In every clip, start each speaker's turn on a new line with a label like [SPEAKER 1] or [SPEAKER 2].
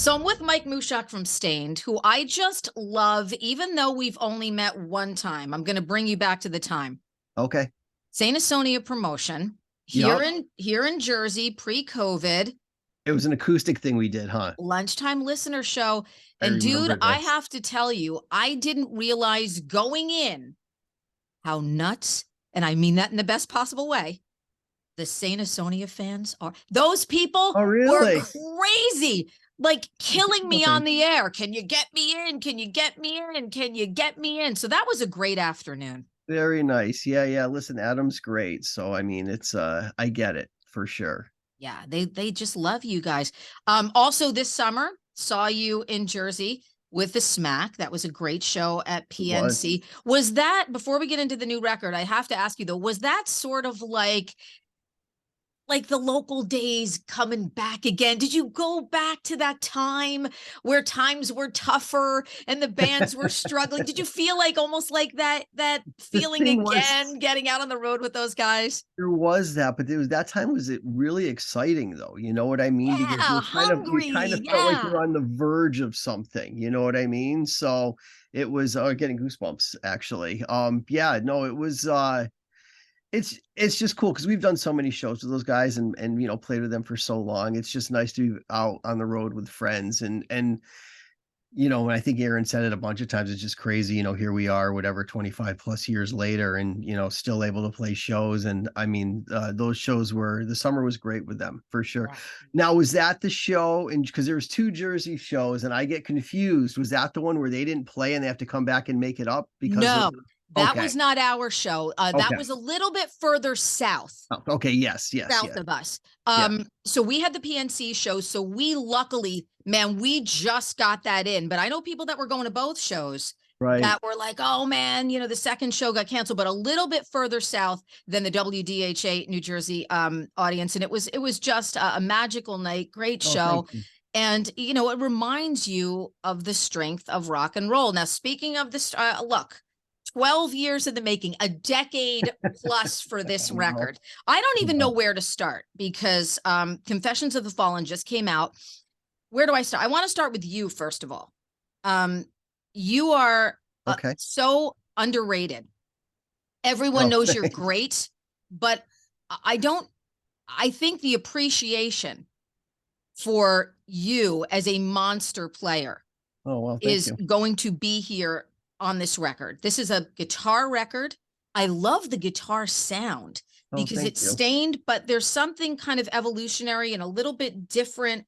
[SPEAKER 1] So I'm with Mike Mushok from Staind, who I just love, even though we've only met one time. I'm going to bring you back to the time.
[SPEAKER 2] Okay.
[SPEAKER 1] Saint Asonia promotion
[SPEAKER 2] Yep.
[SPEAKER 1] here in Jersey, pre-COVID,
[SPEAKER 2] It was an acoustic thing we did, huh?
[SPEAKER 1] lunchtime listener show.
[SPEAKER 2] I
[SPEAKER 1] And dude,
[SPEAKER 2] remember
[SPEAKER 1] I
[SPEAKER 2] this.
[SPEAKER 1] have to tell you, I didn't realize going in how nuts, and I mean that in the best possible way, the Saint Asonia fans are. Those people
[SPEAKER 2] Oh,
[SPEAKER 1] were
[SPEAKER 2] really?
[SPEAKER 1] crazy, like killing me on
[SPEAKER 2] Okay.
[SPEAKER 1] the air. Can you get me in? Can you get me in? Can you get me in? So that was a great afternoon.
[SPEAKER 2] Very nice. Yeah, yeah. Listen, Adam's great. So I mean, it's I get it for sure.
[SPEAKER 1] Yeah, they just love you guys. Also this summer saw you in Jersey with the Smack. That was a great show at
[SPEAKER 2] It was.
[SPEAKER 1] PNC. Was that, before we get into the new record, I have to ask you though, was that sort of like the local days coming back again? Did you go back to that time where times were tougher and the bands were struggling? Did you feel like almost like that
[SPEAKER 2] The
[SPEAKER 1] feeling
[SPEAKER 2] thing was,
[SPEAKER 1] again, getting out on the road with those guys?
[SPEAKER 2] there was that, but there was that time was it really exciting though? You know what I mean? Because
[SPEAKER 1] Yeah,
[SPEAKER 2] you
[SPEAKER 1] hungry.
[SPEAKER 2] kind of felt like
[SPEAKER 1] Yeah.
[SPEAKER 2] you're on the verge of something. You know what I mean? So it was getting goosebumps actually. Yeah, no, it was it's just cool because we've done so many shows with those guys and played with them for so long. It's just nice to be out on the road with friends and I think Aaron said it a bunch of times. It's just crazy, here we are, whatever, 25 plus years later, and still able to play shows. And I mean, those shows were the summer was great with them for sure.
[SPEAKER 1] Yeah.
[SPEAKER 2] Now, was that the show? And because there was two Jersey shows, and I get confused. Was that the one where they didn't play and they have to come back and make it up because of?
[SPEAKER 1] No, that
[SPEAKER 2] Okay,
[SPEAKER 1] was not our show. That
[SPEAKER 2] okay,
[SPEAKER 1] was a little bit further south.
[SPEAKER 2] oh, okay, yes, yes,
[SPEAKER 1] South
[SPEAKER 2] yes,
[SPEAKER 1] of us.
[SPEAKER 2] yeah,
[SPEAKER 1] So we had the PNC show. So we luckily, man, we just got that in. But I know people that were going to both shows
[SPEAKER 2] right.
[SPEAKER 1] that were like, oh man, the second show got canceled, but a little bit further south than the WDHA New Jersey audience. And it was just a magical night, great
[SPEAKER 2] Oh, thank
[SPEAKER 1] show.
[SPEAKER 2] you.
[SPEAKER 1] And it reminds you of the strength of rock and roll. Now, speaking of this, look, 12 years in the making, a decade plus for this
[SPEAKER 2] I know.
[SPEAKER 1] record. I don't even
[SPEAKER 2] Yeah.
[SPEAKER 1] know where to start because Confessions of the Fallen just came out. Where do I start? I want to start with you, first of all. Um, you are
[SPEAKER 2] Okay.
[SPEAKER 1] so underrated. Everyone
[SPEAKER 2] Oh,
[SPEAKER 1] knows you're
[SPEAKER 2] thanks.
[SPEAKER 1] great, but I don't, I think the appreciation for you as a monster player
[SPEAKER 2] Oh, well, thank
[SPEAKER 1] is
[SPEAKER 2] you.
[SPEAKER 1] going to be here on this record. This is a guitar record. I love the guitar sound
[SPEAKER 2] Oh,
[SPEAKER 1] because
[SPEAKER 2] thank
[SPEAKER 1] it's
[SPEAKER 2] you.
[SPEAKER 1] Stained, but there's something kind of evolutionary and a little bit different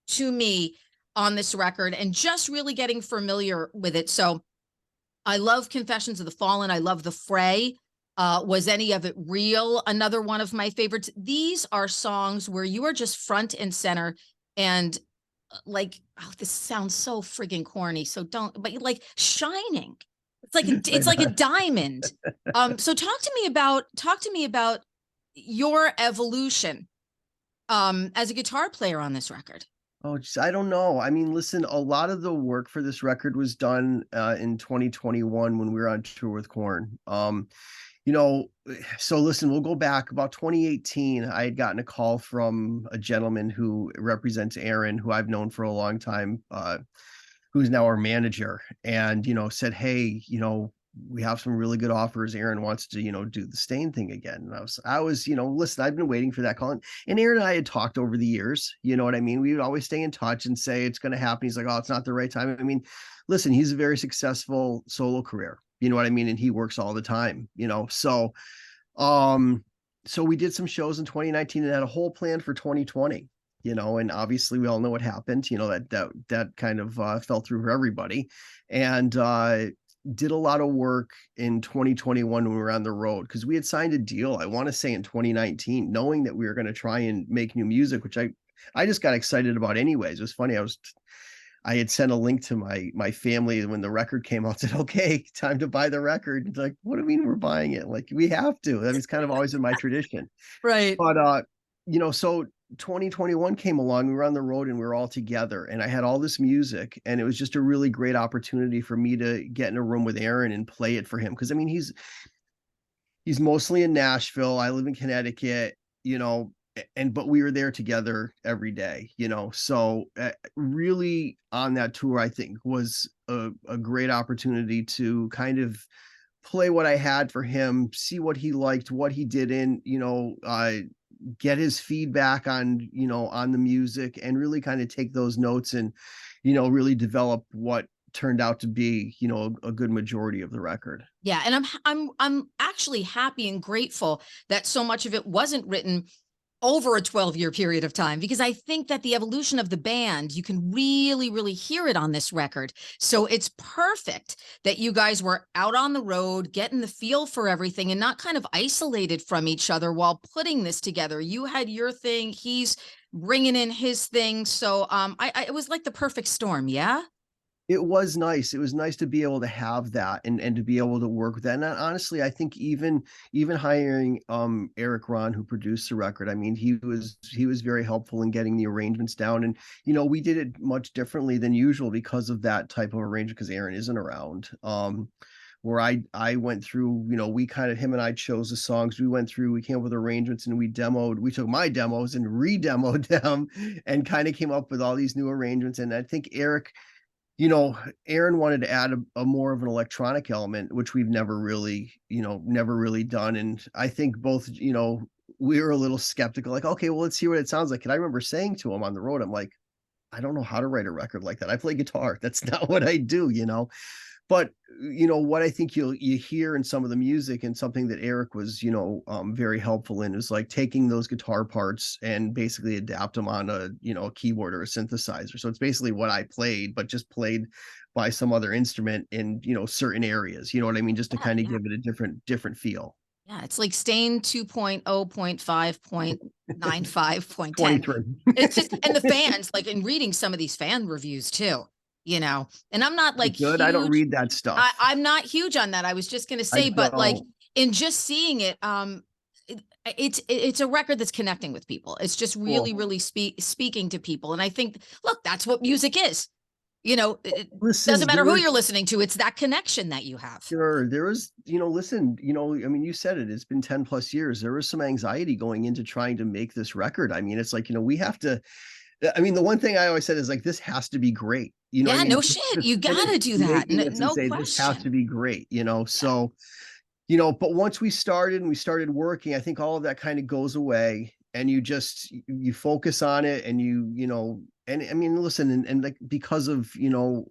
[SPEAKER 1] to me on this record and just really getting familiar with it. So I love Confessions of the Fallen. I love The Fray. Was Any of It Real? Another one of my favorites. These are songs where you are just front and center and like, oh, this sounds so friggin' corny. So don't, but like shining. It's like a diamond. So talk to me about your evolution as a guitar player on this record.
[SPEAKER 2] Oh, just I don't know. I mean, listen, a lot of the work for this record was done in 2021 when we were on tour with Korn. You know, so listen, we'll go back about 2018. I had gotten a call from a gentleman who represents Aaron, who I've known for a long time, who's now our manager, and said, "Hey, we have some really good offers. Aaron wants to, do the Stain thing again." And I was, listen, I've been waiting for that call. And Aaron and I had talked over the years, you know what I mean? We would always stay in touch and say it's going to happen. He's like, "Oh, it's not the right time." I mean, listen, he's a very successful solo career, you know what I mean? And he works all the time, um, so we did some shows in 2019 and had a whole plan for 2020. And obviously we all know what happened. That kind of fell through for everybody, and did a lot of work in 2021 when we were on the road because we had signed a deal. I want to say in 2019, knowing that we were going to try and make new music, which I just got excited about anyways. It was funny. I had sent a link to my family when the record came out, said, "Okay, time to buy the record." It's like, what do you mean we're buying it? Like, we have to. I mean, it's kind of always been my tradition.
[SPEAKER 1] Right.
[SPEAKER 2] But so 2021 came along, we were on the road and we were all together, and I had all this music, and it was just a really great opportunity for me to get in a room with Aaron and play it for him. Because I mean, he's mostly in Nashville. I live in Connecticut. but we were there together every day, you know. So really on that tour, I think was a great opportunity to kind of play what I had for him, see what he liked, what he didn't, you know, get his feedback on, you know, on the music, and really kind of take those notes and, you know, really develop what turned out to be, you know, a good majority of the record.
[SPEAKER 1] Yeah, and I'm actually happy and grateful that so much of it wasn't written over a 12-year period of time, because I think that the evolution of the band, you can really hear it on this record. So it's perfect that you guys were out on the road, getting the feel for everything and not kind of isolated from each other while putting this together. You had your thing, he's bringing in his thing. So it was like the perfect storm. Yeah.
[SPEAKER 2] It was nice. It was nice to be able to have that, and to be able to work with that. And honestly, I think even hiring Eric Ron, who produced the record, I mean, he was very helpful in getting the arrangements down. And you know, we did it much differently than usual because of that type of arrangement, because Aaron isn't around. Where I went through, you know, we kind of, him and I chose the songs, we went through, we came up with arrangements, and we took my demos and re-demoed them and kind of came up with all these new arrangements. And I think Eric, you know, Aaron wanted to add a more of an electronic element, which we've never really, you know, never really done. And I think both, you know, we were a little skeptical, like, okay, well, let's hear what it sounds like. And I remember saying to him on the road, I'm like, I don't know how to write a record like that. I play guitar. That's not what I do, you know. But you know what I think you hear in some of the music, and something that Eric was, you know, very helpful in, is like taking those guitar parts and basically adapt them on a, you know, a keyboard or a synthesizer. So it's basically what I played, but just played by some other instrument in, you know, certain areas. You know what I mean? Just to
[SPEAKER 1] Yeah,
[SPEAKER 2] kind of
[SPEAKER 1] yeah.
[SPEAKER 2] give it a different feel.
[SPEAKER 1] Yeah, it's like Staind 2.0.5.95.10.
[SPEAKER 2] 23.
[SPEAKER 1] It's just, and the fans, like in reading some of these fan reviews too, you know, and I'm not like
[SPEAKER 2] Good. I don't
[SPEAKER 1] huge,
[SPEAKER 2] read that stuff.
[SPEAKER 1] I'm not huge on that. I was just gonna
[SPEAKER 2] I
[SPEAKER 1] say, but like
[SPEAKER 2] don't.
[SPEAKER 1] in just seeing it, it's a record that's connecting with people. It's just
[SPEAKER 2] Well,
[SPEAKER 1] really speaking to people. And I think, look, that's what music is. You know, it doesn't
[SPEAKER 2] listen,
[SPEAKER 1] matter
[SPEAKER 2] there
[SPEAKER 1] who
[SPEAKER 2] was
[SPEAKER 1] you're listening to, it's that connection that you have.
[SPEAKER 2] Sure. There was, you know, listen, you know, I mean, you said it, it's been 10 plus years. There was some anxiety going into trying to make this record. I mean, it's like, you know, we have to, I mean, the one thing I always said is like, this has to be great. You know what I
[SPEAKER 1] Yeah,
[SPEAKER 2] mean?
[SPEAKER 1] no shit.
[SPEAKER 2] Just
[SPEAKER 1] You
[SPEAKER 2] finish
[SPEAKER 1] gotta do that.
[SPEAKER 2] making this and
[SPEAKER 1] No
[SPEAKER 2] say, this has to
[SPEAKER 1] question.
[SPEAKER 2] be great, you know?
[SPEAKER 1] Yeah.
[SPEAKER 2] So, you know, but once we started and we started working, I think all of that kind of goes away, and you focus on it, and you know, and I mean, listen, and like, because of, you know,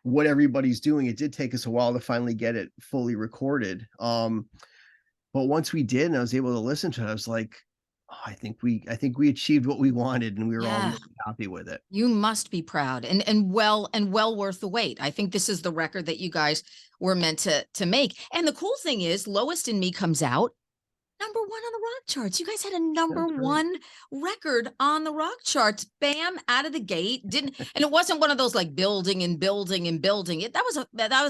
[SPEAKER 2] what everybody's doing, it did take us a while to finally get it fully recorded. But once we did and I was able to listen to it, I was like, oh, I think we achieved what we wanted, and we were all
[SPEAKER 1] Yeah.
[SPEAKER 2] really happy with it.
[SPEAKER 1] You must be proud and well worth the wait. I think this is the record that you guys were meant to make. And the cool thing is, Lowest in Me comes out number one on the rock charts. You guys had a number
[SPEAKER 2] That's right.
[SPEAKER 1] one record on the rock charts. Bam, out of the gate. Didn't, and it wasn't one of those like building and building and building. That was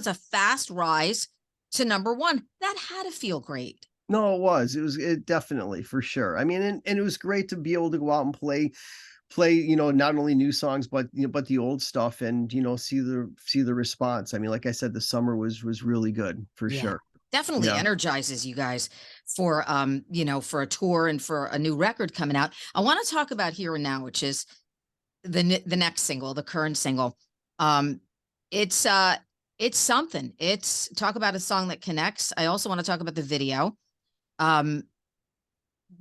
[SPEAKER 1] a fast rise to number one. That had to feel great.
[SPEAKER 2] No, it was. It definitely, for sure. I mean, and it was great to be able to go out and play, you know, not only new songs, but, you know, but the old stuff, and, you know, see the response. I mean, like I said, the summer was really good for
[SPEAKER 1] Yeah.
[SPEAKER 2] sure.
[SPEAKER 1] Definitely
[SPEAKER 2] Yeah.
[SPEAKER 1] energizes you guys for for a tour and for a new record coming out. I want to talk about Here and Now, which is the next single, the current single. Um it's it's something. It's talk about a song that connects. I also want to talk about the video. Um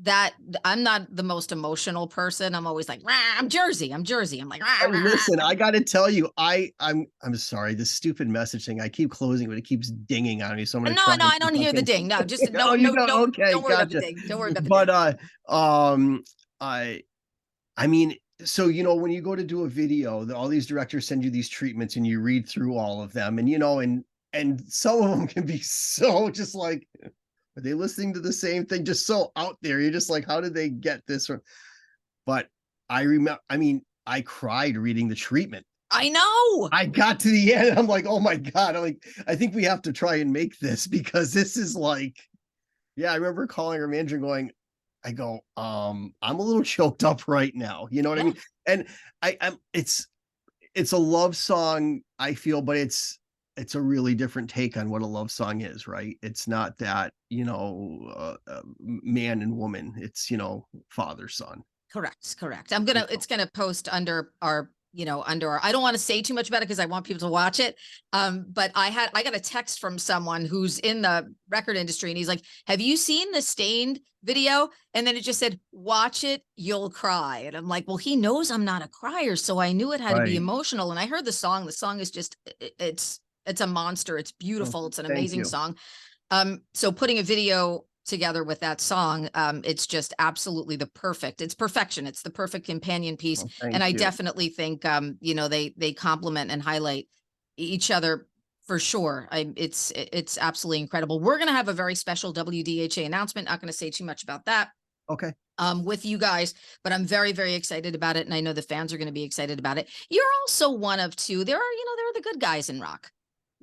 [SPEAKER 1] that I'm not the most emotional person. I'm always like, rah, I'm Jersey. I'm Jersey. I'm like, rah,
[SPEAKER 2] Hey,
[SPEAKER 1] rah, rah.
[SPEAKER 2] listen, I gotta tell you, I'm sorry, this stupid message thing. I keep closing, but it keeps dinging on me. So I'm gonna
[SPEAKER 1] No,
[SPEAKER 2] try
[SPEAKER 1] no,
[SPEAKER 2] and
[SPEAKER 1] I don't hear the
[SPEAKER 2] fucking.
[SPEAKER 1] ding. No, just
[SPEAKER 2] Oh,
[SPEAKER 1] no,
[SPEAKER 2] you
[SPEAKER 1] no,
[SPEAKER 2] don't? Okay,
[SPEAKER 1] don't worry about the
[SPEAKER 2] gotcha.
[SPEAKER 1] ding. Don't worry about the
[SPEAKER 2] But
[SPEAKER 1] ding.
[SPEAKER 2] I I mean, so you know, when you go to do a video, all these directors send you these treatments, and you read through all of them, and you know, and some of them can be so just like, are they listening to the same thing? Just so out there. You're just like, how did they get this from? But I remember, I mean, I cried reading the treatment.
[SPEAKER 1] I know.
[SPEAKER 2] I got to the end. I'm like, oh my God. I'm like, I think we have to try and make this, because this is like, yeah, I remember calling her manager and going, I go, I'm a little choked up right now. You know what I
[SPEAKER 1] Yeah.
[SPEAKER 2] mean? And I'm it's a love song, I feel, but it's a really different take on what a love song is, right? It's not that, man and woman. It's, father, son.
[SPEAKER 1] Correct, correct.
[SPEAKER 2] You know,
[SPEAKER 1] It's gonna post under our, under our, I don't want to say too much about it because I want people to watch it. But I got a text from someone who's in the record industry, and he's like, "Have you seen the Stained video?" And then it just said, "Watch it, you'll cry." And I'm like, well, he knows I'm not a crier, so I knew it had to be
[SPEAKER 2] Right.
[SPEAKER 1] emotional. And I heard the song. The song is just, it's a monster. It's
[SPEAKER 2] Well,
[SPEAKER 1] beautiful. It's an
[SPEAKER 2] thank
[SPEAKER 1] amazing
[SPEAKER 2] you.
[SPEAKER 1] song. So putting a video together with that song, it's just absolutely it's perfection. It's the perfect companion piece.
[SPEAKER 2] Well,
[SPEAKER 1] And
[SPEAKER 2] thank
[SPEAKER 1] I
[SPEAKER 2] you.
[SPEAKER 1] definitely think, they complement and highlight each other for sure. It's absolutely incredible. We're going to have a very special WDHA announcement. Not going to say too much about that
[SPEAKER 2] Okay.
[SPEAKER 1] with you guys, but I'm very, very excited about it. And I know the fans are going to be excited about it. You're also one of two. There are the good guys in rock.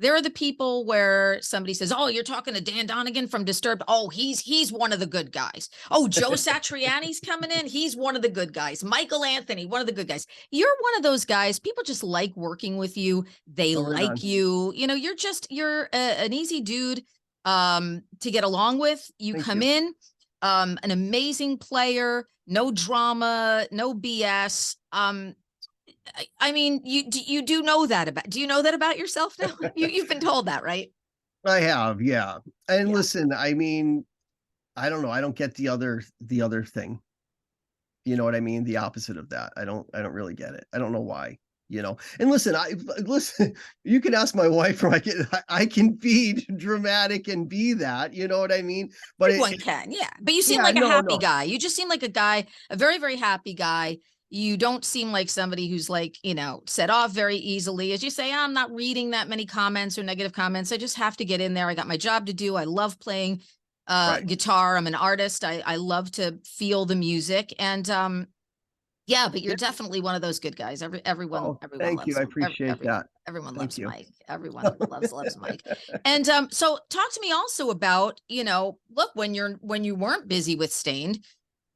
[SPEAKER 1] There are the people where somebody says, "Oh, you're talking to Dan Donegan from Disturbed. Oh, he's one of the good guys. Oh, Joe Satriani's coming in. He's one of the good guys. Michael Anthony, one of the good guys." You're one of those guys. People just like working with you. They
[SPEAKER 2] Oh, right
[SPEAKER 1] like
[SPEAKER 2] on.
[SPEAKER 1] you. You're an easy dude to get along with. You
[SPEAKER 2] Thank
[SPEAKER 1] come
[SPEAKER 2] you.
[SPEAKER 1] in, an amazing player, no drama, no BS. I mean, you do know that about, do you know that about yourself now? You've been told that, right?
[SPEAKER 2] I have, yeah. And
[SPEAKER 1] Yeah.
[SPEAKER 2] listen, I mean, I don't know. I don't get the other thing. You know what I mean? The opposite of that. I don't really get it. I don't know why, And listen, listen, you can ask my wife, or I can be dramatic and be that, you know what I mean? But
[SPEAKER 1] Everyone can, yeah. But you seem
[SPEAKER 2] yeah,
[SPEAKER 1] like a
[SPEAKER 2] no,
[SPEAKER 1] happy
[SPEAKER 2] no.
[SPEAKER 1] guy. You just seem like a guy, a very, very happy guy. You don't seem like somebody who's like, set off very easily. As you say, I'm not reading that many comments or negative comments. I just have to get in there. I got my job to do. I love playing
[SPEAKER 2] Right.
[SPEAKER 1] guitar. I'm an artist. I love to feel the music. And yeah, but you're
[SPEAKER 2] Yeah.
[SPEAKER 1] definitely one of those good guys. Everyone,
[SPEAKER 2] Oh,
[SPEAKER 1] everyone
[SPEAKER 2] thank you.
[SPEAKER 1] loves
[SPEAKER 2] I
[SPEAKER 1] him.
[SPEAKER 2] appreciate that.
[SPEAKER 1] Everyone
[SPEAKER 2] Thank
[SPEAKER 1] loves
[SPEAKER 2] you.
[SPEAKER 1] Mike. Everyone loves Mike. And so talk to me also about, look, when you weren't busy with Stained,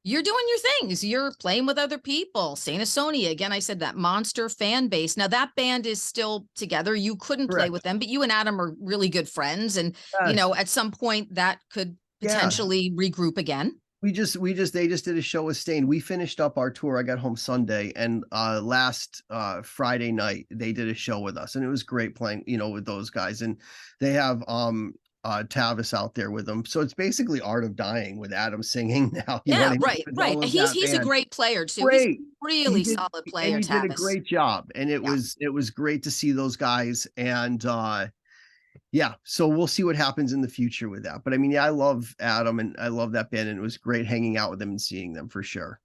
[SPEAKER 1] you're doing your things. You're playing with other people. Saint Asonia, again, I said that monster fan base. Now that band is still together. You couldn't play with
[SPEAKER 2] Correct.
[SPEAKER 1] them, but you and Adam are really good friends. And,
[SPEAKER 2] Yes.
[SPEAKER 1] at some point that could
[SPEAKER 2] Yeah.
[SPEAKER 1] potentially regroup again.
[SPEAKER 2] They just did a show with Stain. We finished up our tour. I got home Sunday, and last Friday night they did a show with us, and it was great playing, with those guys. And they have Tavis out there with them. So it's basically Art of Dying with Adam singing now, you know what
[SPEAKER 1] Yeah,
[SPEAKER 2] I mean?
[SPEAKER 1] right,
[SPEAKER 2] With
[SPEAKER 1] right.
[SPEAKER 2] all of
[SPEAKER 1] He's
[SPEAKER 2] that
[SPEAKER 1] he's a
[SPEAKER 2] band.
[SPEAKER 1] great player too. He's a
[SPEAKER 2] Great. He
[SPEAKER 1] really
[SPEAKER 2] did,
[SPEAKER 1] solid
[SPEAKER 2] and
[SPEAKER 1] player,
[SPEAKER 2] he did a
[SPEAKER 1] Tavis.
[SPEAKER 2] great job. And it
[SPEAKER 1] Yeah.
[SPEAKER 2] was great to see those guys. And yeah, so we'll see what happens in the future with that. But I mean, yeah, I love Adam and I love that band, and it was great hanging out with them and seeing them for sure.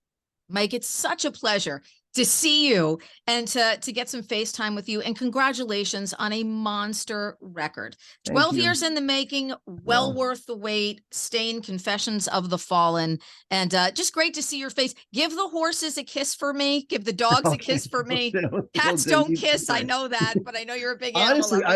[SPEAKER 1] Mike, it's such a pleasure to see you and to get some FaceTime with you. And congratulations on a monster record.
[SPEAKER 2] Thank
[SPEAKER 1] 12
[SPEAKER 2] you.
[SPEAKER 1] years in the making, well
[SPEAKER 2] Well,
[SPEAKER 1] worth the wait. Stained, Confessions of the Fallen. And just great to see your face. Give the horses a kiss for me. Give the dogs a
[SPEAKER 2] okay,
[SPEAKER 1] kiss for
[SPEAKER 2] will
[SPEAKER 1] me.
[SPEAKER 2] do, will
[SPEAKER 1] Cats
[SPEAKER 2] do.
[SPEAKER 1] don't
[SPEAKER 2] You too,
[SPEAKER 1] kiss. I
[SPEAKER 2] Terrie.
[SPEAKER 1] know that, but I know you're a big animal
[SPEAKER 2] Honestly,
[SPEAKER 1] lover.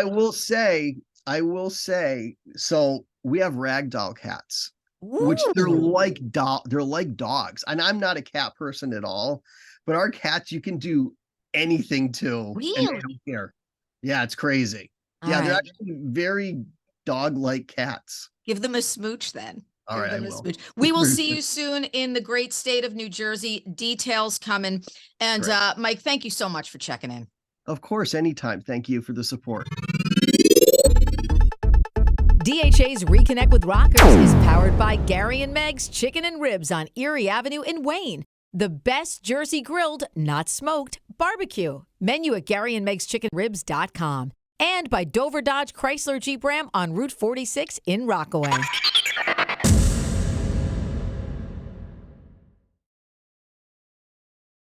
[SPEAKER 2] I will say, so we have ragdoll cats, which
[SPEAKER 1] Ooh,
[SPEAKER 2] they're like dogs. And I'm not a cat person at all, but our cats you can do anything to, and they
[SPEAKER 1] really?
[SPEAKER 2] don't care. Yeah, it's crazy.
[SPEAKER 1] All
[SPEAKER 2] Yeah, they're
[SPEAKER 1] right.
[SPEAKER 2] actually very dog-like cats.
[SPEAKER 1] Give them a smooch then.
[SPEAKER 2] All
[SPEAKER 1] Give
[SPEAKER 2] right, I
[SPEAKER 1] them a
[SPEAKER 2] will.
[SPEAKER 1] smooch. We will see you soon in the great state of New Jersey. Details coming. And
[SPEAKER 2] Great.
[SPEAKER 1] Mike, thank you so much for checking in.
[SPEAKER 2] Of course, anytime. Thank you for the support.
[SPEAKER 3] DHA's Reconnect with Rockers is powered by Gary and Meg's Chicken and Ribs on Erie Avenue in Wayne. The best Jersey grilled, not smoked, barbecue. Menu at GaryandMeg'sChickenRibs.com. And by Dover Dodge Chrysler Jeep Ram on Route 46 in Rockaway.